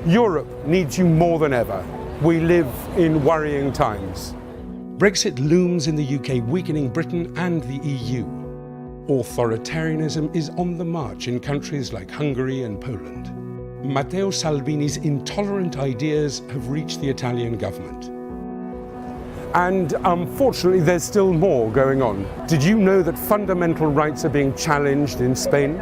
Europe needs you more than ever. We live in worrying times. Brexit looms in the UK, weakening Britain and the EU. Authoritarianism is on the march in countries like Hungary and Poland. Matteo Salvini's intolerant ideas have reached the Italian government. And unfortunately, there's still more going on. Did you know that fundamental rights are being challenged in Spain?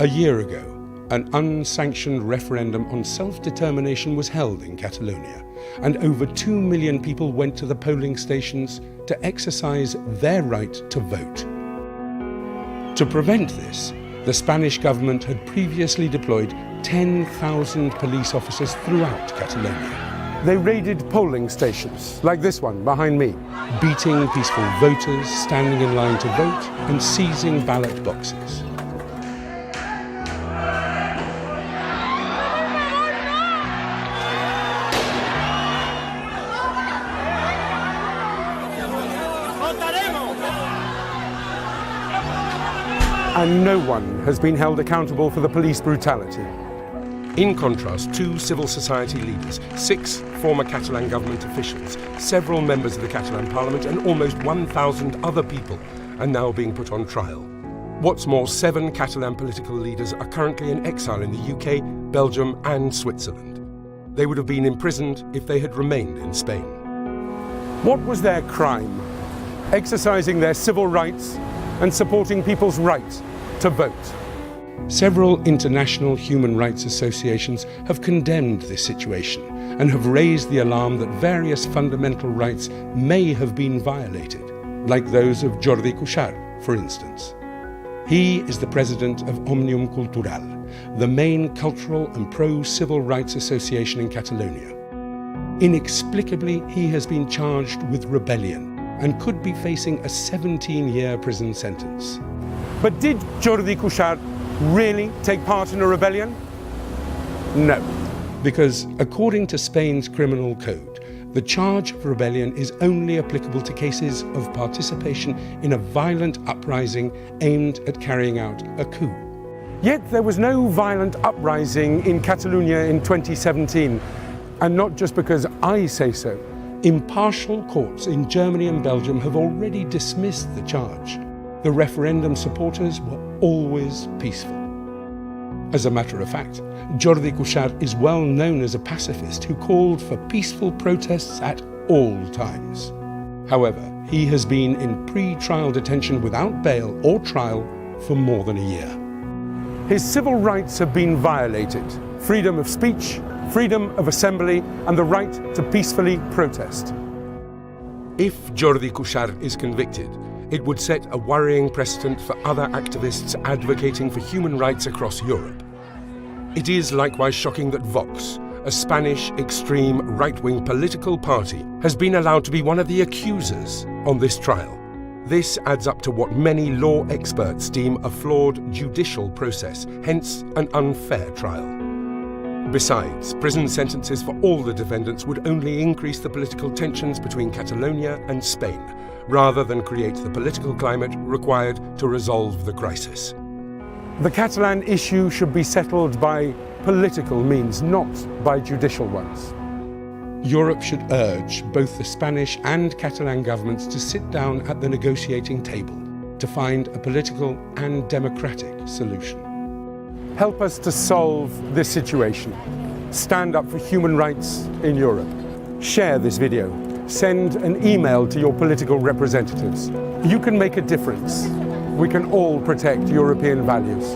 A year ago, an unsanctioned referendum on self-determination was held in Catalonia, and over 2 million people went to the polling stations to exercise their right to vote. To prevent this, the Spanish government had previously deployed 10,000 police officers throughout Catalonia. They raided polling stations, like this one behind me, beating peaceful voters standing in line to vote and seizing ballot boxes. And no one has been held accountable for the police brutality. In contrast, 2 civil society leaders, 6 former Catalan government officials, several members of the Catalan parliament and almost 1,000 other people are now being put on trial. What's more, 7 Catalan political leaders are currently in exile in the UK, Belgium and Switzerland. They would have been imprisoned if they had remained in Spain. What was their crime? Exercising their civil rights and supporting people's right to vote. Several international human rights associations have condemned this situation and have raised the alarm that various fundamental rights may have been violated, like those of Jordi Cuixart, for instance. He is the president of Òmnium Cultural, the main cultural and pro-civil rights association in Catalonia. Inexplicably, he has been charged with rebellion and could be facing a 17-year prison sentence. But did Jordi Cuixart really take part in a rebellion? No. Because according to Spain's criminal code, the charge of rebellion is only applicable to cases of participation in a violent uprising aimed at carrying out a coup. Yet there was no violent uprising in Catalonia in 2017, and not just because I say so. Impartial courts in Germany and Belgium have already dismissed the charge. The referendum supporters were always peaceful. As a matter of fact, Jordi Cuixart is well known as a pacifist who called for peaceful protests at all times. However, he has been in pre-trial detention without bail or trial for more than a year. His civil rights have been violated. Freedom of speech, freedom of assembly, and the right to peacefully protest. If Jordi Cuixart is convicted, it would set a worrying precedent for other activists advocating for human rights across Europe. It is likewise shocking that Vox, a Spanish extreme right-wing political party, has been allowed to be one of the accusers on this trial. This adds up to what many law experts deem a flawed judicial process, hence an unfair trial. Besides, prison sentences for all the defendants would only increase the political tensions between Catalonia and Spain, rather than create the political climate required to resolve the crisis. The Catalan issue should be settled by political means, not by judicial ones. Europe should urge both the Spanish and Catalan governments to sit down at the negotiating table to find a political and democratic solution. Help us to solve this situation. Stand up for human rights in Europe. Share this video. Send an email to your political representatives. You can make a difference. We can all protect European values.